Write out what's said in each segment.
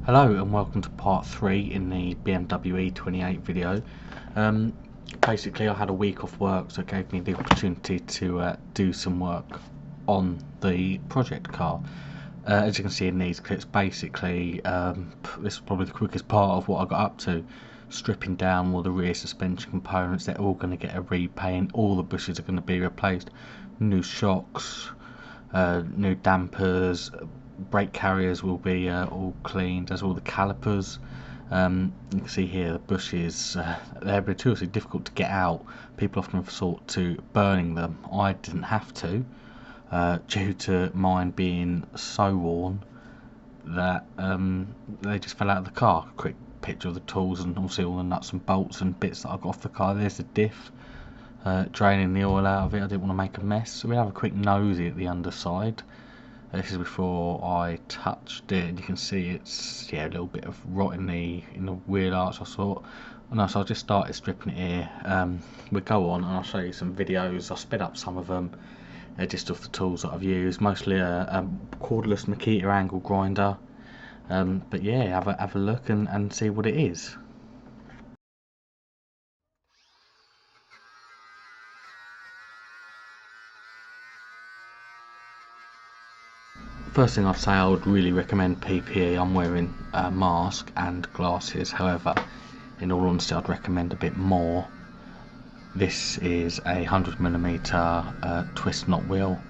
Hello and welcome to part 3 in the Bmw e28 video. Basically I had a week off work, so it gave me the opportunity to do some work on the project car. As you can see in these clips, basically this is probably the quickest part of what I got up to. Stripping down all the rear suspension components, they're all going to get a repaint, all the bushes are going to be replaced, new shocks, new dampers, brake carriers will be all cleaned, as all the calipers. You can see here the bushes, they're notoriously difficult to get out. People often resort to burning them. I didn't have to, due to mine being so worn that they just fell out of the car. Quick picture of the tools and obviously all the nuts and bolts and bits that I got off the car. There's the diff, draining the oil out of it. I didn't want to make a mess, so we'll have a quick nosy at the underside. This is before I touched it, and you can see it's a little bit of rot in the wheel arch. I thought, no, so I just started stripping it here. We'll go on and I'll show you some videos. I'll sped up some of them, just off the tools that I've used, mostly a cordless Makita angle grinder. But yeah, have a look and see what it is. First thing I'd say, I would really recommend PPE. I'm wearing a mask and glasses, however, in all honesty, I'd recommend a bit more. This is a 100mm twist knot wheel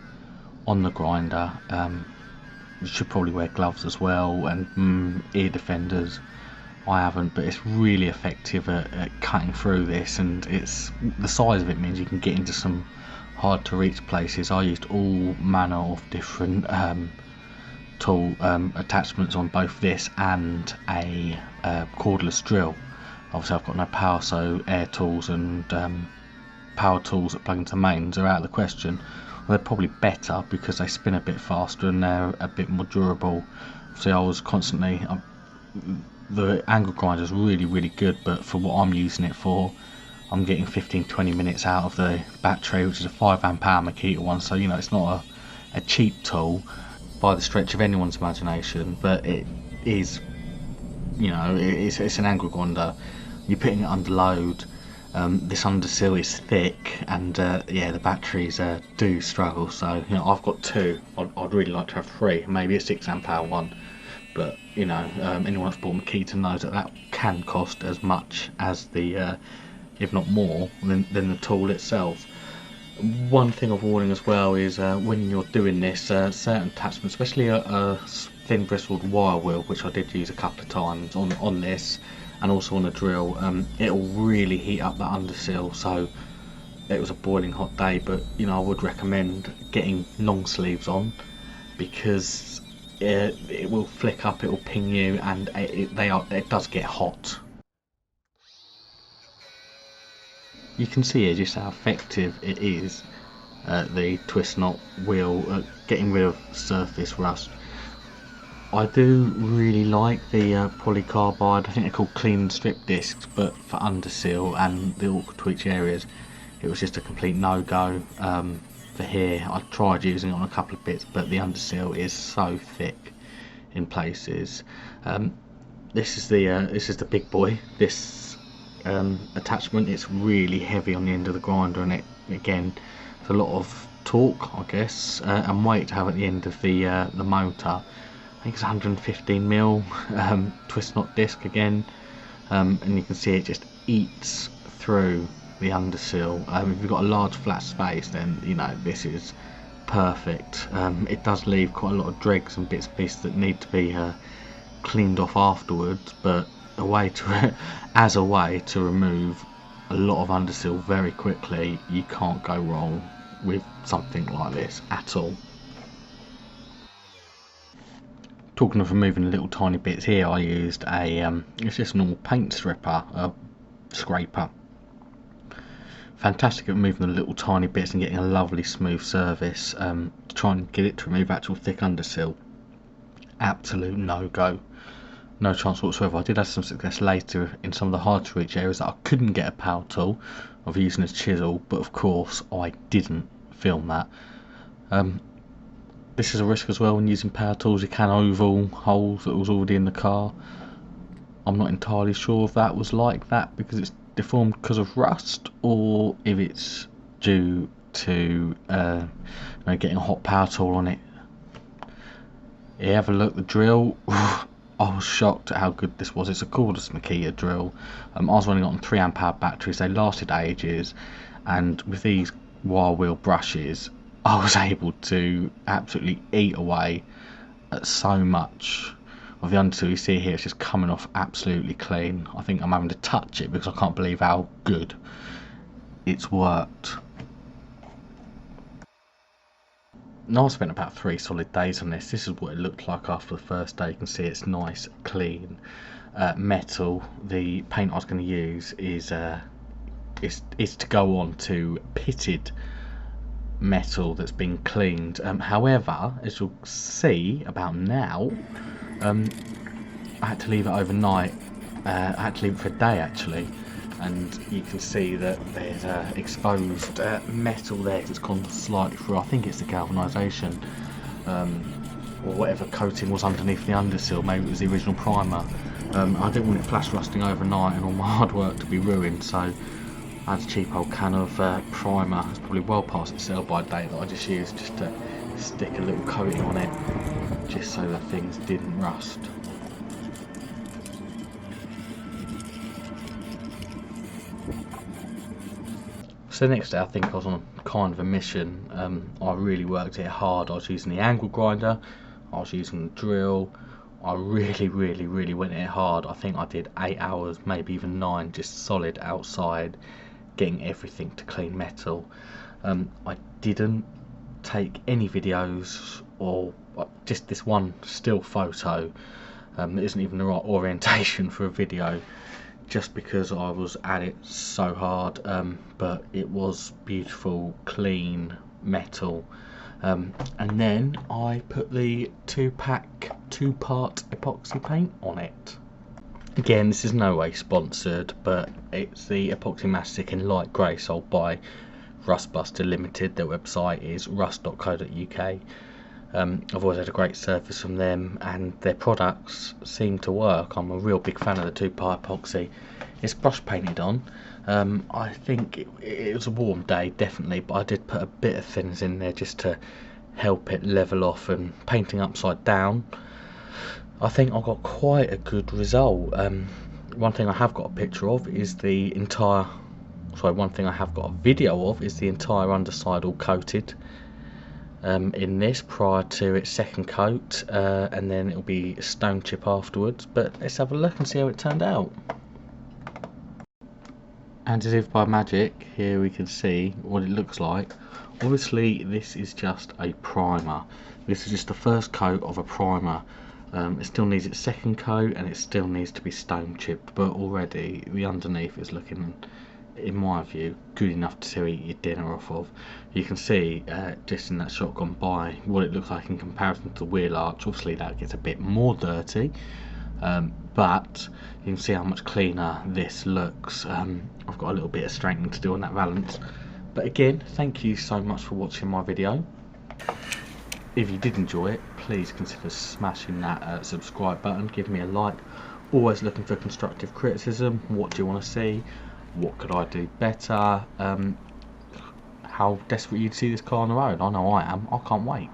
on the grinder. You should probably wear gloves as well and ear defenders. I haven't, but it's really effective at cutting through this, and the size of it means you can get into some hard to reach places. I used all manner of different tool attachments on both this and a cordless drill. Obviously I've got no power, so air tools and power tools that plug into mains are out of the question. Well, they're probably better because they spin a bit faster and they're a bit more durable. So I was constantly, the angle grinder is really good, but for what I'm using it for, I'm getting 15-20 minutes out of the battery, which is a 5Ah Makita one, so you know it's not a cheap tool by the stretch of anyone's imagination, but it is, you know, it's an angle grinder. You're putting it under load. This Underseal is thick, and yeah, the batteries do struggle. So you know, I've got two. I'd really like to have three, maybe a 6Ah one. But you know, anyone that's bought Makita knows that can cost as much as the, if not more, than the tool itself. One thing of warning as well is when you're doing this, certain attachments, especially a thin bristled wire wheel, which I did use a couple of times on this, and also on a drill, it'll really heat up that underseal. So it was a boiling hot day, but you know, I would recommend getting long sleeves on, because it will flick up, it will ping you, and it does get hot. You can see here just how effective it is, the twist knot wheel, getting rid of surface rust. I do really like the polycarbide, I think they're called clean and strip discs, but for underseal and the awkward twitch areas, it was just a complete no-go. For here, I tried using it on a couple of bits, but the underseal is so thick in places. This is the big boy. This attachment, it's really heavy on the end of the grinder, and it again, it's a lot of torque, I guess, and weight to have at the end of the motor. I think it's 115mm twist knot disc again, and you can see it just eats through the underseal. If you've got a large flat space, then you know this is perfect. It does leave quite a lot of dregs and bits and pieces that need to be cleaned off afterwards, but as a way to remove a lot of underseal very quickly, you can't go wrong with something like this at all. Talking of removing little tiny bits, here I used it's just a normal paint stripper, scraper. Fantastic at removing the little tiny bits and getting a lovely smooth surface. To try and get it to remove actual thick underseal, absolute no-go. No chance whatsoever. I did have some success later in some of the hard to reach areas that I couldn't get a power tool of using a chisel, but of course I didn't film that. This is a risk as well when using power tools. You can overhaul holes that was already in the car. I'm not entirely sure if that was like that because it's deformed because of rust, or if it's due to getting a hot power tool on it. Yeah, have a look. The drill. I was shocked at how good this was. It's a cordless Makita drill. I was running on 3 amp hour batteries. They lasted ages, and with these wire wheel brushes, I was able to absolutely eat away at so much of the Underseal. You see here, it's just coming off absolutely clean. I think I'm having to touch it because I can't believe how good it's worked. Now I spent about 3 solid days on this. This is what it looked like after the first day. You can see it's nice, clean metal. The paint I was going to use is to go on to pitted metal that's been cleaned. However, as you'll see about now, I had to leave it overnight. I had to leave it for a day actually, and you can see that there's exposed metal there. It's gone slightly through. I think it's the galvanisation or whatever coating was underneath the Underseal. Maybe it was the original primer. I didn't want it flash rusting overnight and all my hard work to be ruined, so I had a cheap old can of primer. It's probably well past its sell by date that I just used just to stick a little coating on it, just so that things didn't rust. So the next day I think I was on kind of a mission. I really worked it hard. I was using the angle grinder, I was using the drill. I really went it hard. I think I did 8 hours, maybe even 9, just solid outside, getting everything to clean metal. I didn't take any videos or just this one still photo. It isn't even the right orientation for a video, just because I was at it so hard, but it was beautiful, clean metal. And then I put the 2-part epoxy paint on it. Again, this is no way sponsored, but it's the epoxy mastic in light grey sold by Rustbuster Limited. Their website is rust.co.uk. I've always had a great service from them, and their products seem to work. I'm a real big fan of the 2-part epoxy. It's brush painted on. I think it was a warm day, definitely, but I did put a bit of thinners in there just to help it level off. And painting upside down, I think I got quite a good result. One thing I have got a picture of is the entire, one thing I have got a video of is the entire underside all coated in this prior to its second coat, and then it'll be stone chip afterwards. But let's have a look and see how it turned out. And as if by magic, here we can see what it looks like. Obviously this is just a primer. This is just the first coat of a primer. It still needs its second coat, and it still needs to be stone chipped, but already the underneath is looking, in my view, good enough to eat your dinner off of. You can see just in that shot gone by what it looks like in comparison to the wheel arch. Obviously that gets a bit more dirty, but you can see how much cleaner this looks. I've got a little bit of straightening to do on that valance, but again, thank you so much for watching my video. If you did enjoy it, please consider smashing that subscribe button, give me a like. Always looking for constructive criticism. What do you want to see? What could I do better? How desperate are you to see this car on the road? I know I am. I can't wait.